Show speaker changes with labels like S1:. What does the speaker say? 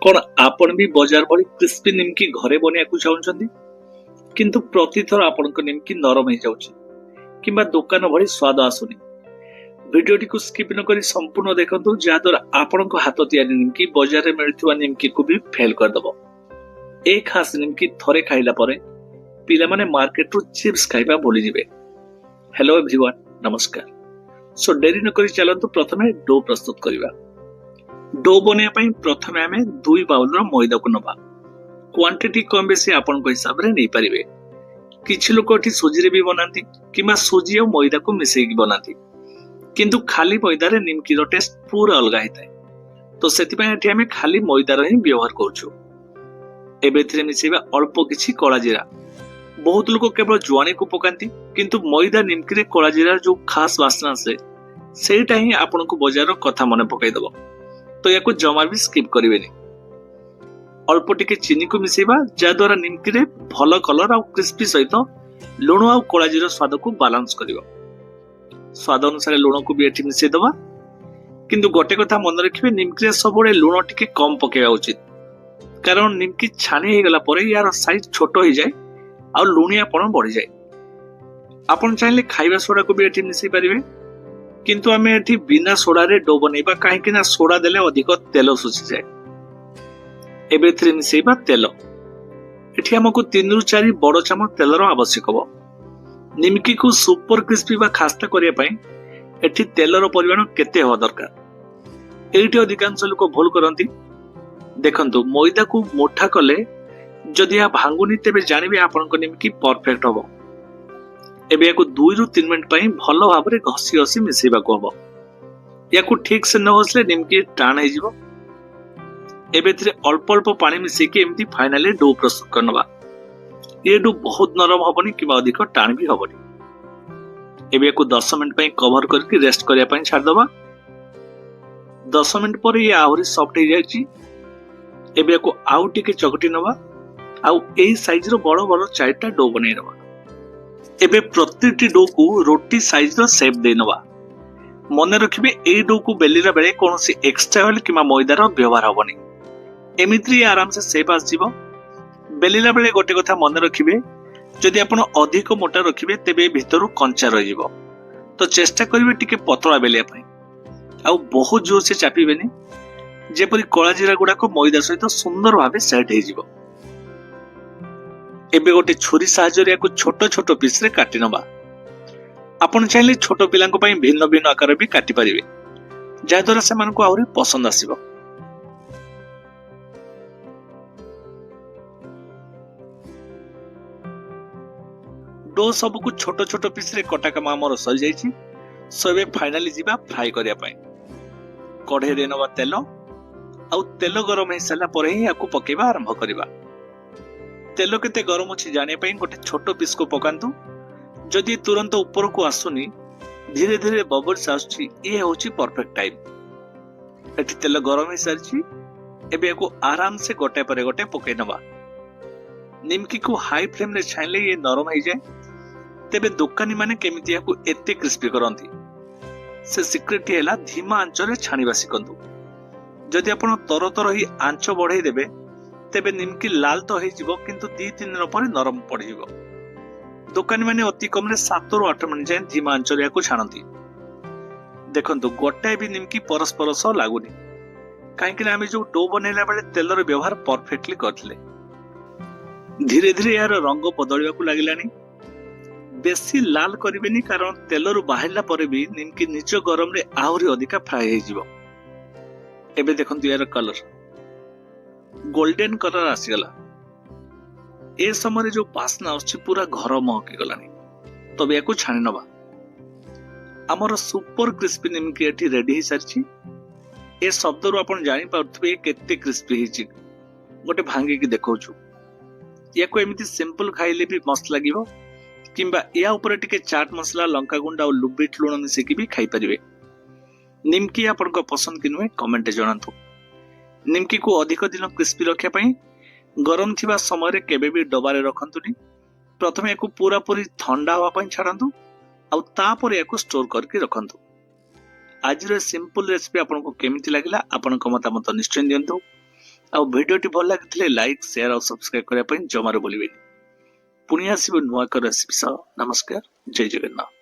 S1: कौन आपण भी बाजार भली क्रिस्पी निमकी घरे बनिया चाहूँगी किंतु प्रतिथर आपण निमकी नरम हो जाउछि किंबा दुकान भली स्वाद आसुनी। वीडियोटी को स्किप न करी संपूर्ण देखंतु जहाद्वारा आपण हाथ तैयारी निमकी बाजार में मिलुवा निमकी को भी फेल करदब। एक खास निमकी थरे खाइला परे पिला माने मार्केट रु चिप्स खाइबा भूली जिवे। हेलो एवरीवन, नमस्कार। सो डेरी न करी चलंतु प्रथमे डो प्रस्तुत करिवा। डो बनिया पई प्रथमे आमे 2 बाउल रो मैदा को नबा। क्वांटिटी कम बेसी आपण को हिसाब रे नै परिबे। किछि लोक एठी सुजी रे भी बनांती किमा सुजी और मैदा को मिसै कि बनांती, किंतु खाली मैदा रे निमकी रो टेस्ट पूरा अलग हिताय। तो सेति पई एठी आमे खाली मैदा रो ही व्यवहार करछु। एबे थिरे मिसैबा अल्प किछि कला जीरा। बहुत लोक केवल जुआनी को पकांती, किंतु मैदा निमकी रे कला जीरा जो खास वासना से सेटा ही आपण को बाजार रो कथा मने पकाई दबो। तो याको जमा भी स्किप करिवेनी। अल्प टिके चीनी को मिसेबा जाद्वारा निमकी रे भलो कलर और क्रिस्पी सहित लुण और कला जीरा स्वाद को बैलेंस करिवो। स्वाद अनुसार लुण को भी एठी मिसे दबा, किंतु गोटे कथा मन रखिबे निमकी रे सबले लुण टिके कम पकेवा उचित, कारण निमकी छानी हे गला परे यार साइज छोट हो जाय और लुणियापण बढ़ी जाए। आपण चाहिले खाइबा सोडा को भी एठी मिसै परिबे, किंतु आमे एठी बिना सोडा रे डो बनेबा काहेकि ना सोडा देले अधिक तेल सुसी जाए। एबे थिरे मिसैबा तेल। एठी हमकु 3 रु 4 बड़ चामच तेलर आवश्यक हो। निमकी को सुपर क्रिस्पी बा खास्ता करिया पई एठी तेलर परिमाण केते हो दरकार। एठी अधिकांश लोक भूल करंती। देखंतु मैदा को मोटा कले जदि या भांगुनी तेबे जानिबे आपनको निमकी परफेक्ट होबो। एबे याको 2 रु 3 मिनिट पई भलो भाबरे घसी घसी मिसेबा को होबो। याको ठीक से न घसले निमकी टाण हे जिवो। एबे थिरे अल्प अल्प पानी मिसे के एमती फाइनली डो प्रस्तुत करनबा। ये डो बहुत नरम होबनी किबा अधिक टाण भी होबनी। एबे याको 10 मिनिट पई कवर करके रेस्ट करिया पई छाड़ दबा। 10 मिनिट पर ये आहुरी सॉफ्ट हे जायछि। एबे याको आउ टिके चकटी नबा आउ एई साइज रो बड़ बड़ 4टा डो बनै नबा। एबे प्रतिटी डो को रोटी साइज रो शेप दे नबा। मने रखिबे एई डो को बेलिरा बेले कोनोसी एक्स्ट्रा ऑयल किमा मैदा रो व्यवहार होबनी। एमित्री आराम से शेप आस जिवो। बेलिला बेले गोटे कथा मने रखिबे, जदि आपण अधिक मोटा रखिबे तेबे भितरु कंचा रहि जिवो। तो चेष्टा करिवे टिके पतला बेलिया पई। आउ बहुत जोर से चापिबेनी, जेपरि कला जीरा गुडा को मैदा सहित सुंदर भाबे सेट हे जिवो। एबे गोटे छुरी साहाय्य को छोट छोट पीस रे काटी नबा। आपण चाहिले छोट पिलांको पई भिन्न भिन्न आकार भी काटी परिबे, जा द्वारा से मानको आउरी पसंद आसीबो। डो सब को छोट छोट पीस रे कटा काम हमर सरी जाईछि। सो एबे फाइनली जिबा फ्राई करिया पई। कढ़े रे नबा तेल आउ तेल गरम हे सला परे ही याको पकेबा आरंभ करिबा। तेल केते गरम अछि जाने पई गोटे छोट पीस को पकांतु। जदि तुरंत ऊपर को आसुनी, धीरे धीरे बबल्स आछी, ये होछि परफेक्ट टाइम। एठी तेल गरम हे सरछि। एबे याको आराम से गोटे परे गोटे पकै नबा। निमकी को हाई फ्लेम रे छाइले ये नरम हे जाय। तेबे दुकानी माने केमिति याको एते क्रिस्पी करंती, से सिक्रेट हेला धीमा आंच रे छानिबा सिकंतु। जदि आपण तर तर ही आंच बढ़ाई देबे तेबे निमकी लाल तो हे जिवो, किंतु 2-3 दिन पर नरम पड़ जिवो। दुकानी माने अति कम रे 7 रु 8 मिनिट जाय धीमा आंच रे याको छानंती। देखंतु गोटाए भी निमकी परस्पर सह लागुनी, काहेकि आमे जो डो बनेला बेले तेलर व्यवहार परफेक्टली करथिले। धीरे धीरे यार रंग बदलिबा को लागिलानी। बेसी लाल करिवेनी, कारण तेलरु बाहरला परे भी निमकी निज गरम रे आहुरी अधिका फ्राई हे जिवो। एबे देखंतु यार कलर गोल्डन कलर आसीगला। ए समय जो बासना आछी पूरा घर महकी गलानी। तबे याको छाणी नबा। हमर सुपर क्रिस्पी निमकी एठी रेडी हे सरछि। ए शब्द रु आपण जानि पाउथबे केते क्रिस्पी हेछि। गोटे भांगी की देखौछु। याको एमिति सिंपल खाइले भी मस्त लागिवो, किंबा या ऊपर टिके चाट मसला, लंका गुंडा और लुबिट लुण मिसे की भी खाई परिबे। निमकी आपनको पसंद कि नुहे कमेंट जणांतु। निमकी को अधिक दिन क्रिस्पी रखिया पई गरम थिबा समय रे केबे भी डबारे रखंतुनी। प्रथमे याको पूरा पूरी ठंडा हवा पई छाडंतु आउ तापर याको स्टोर करके रखंतु। आज सिंपल रेसिपी आपको केमिति लागिला आपनको मतामत निश्चय दियंतु। ଆଉ ଭିଡିଓଟି ଭଲ ଲାଗିଥିଲେ ଲାଇକ୍ ସେୟାର ଆଉ ସବସ୍କ୍ରାଇବ କରିବା ପାଇଁ ଜମାରୁ ଭୁଲିବେନି। ପୁଣି ଆସିବୁ ନୂଆ ଏକ ରେସିପି ସହ। ନମସ୍କାର, ଜୟ ଜଗନ୍ନାଥ।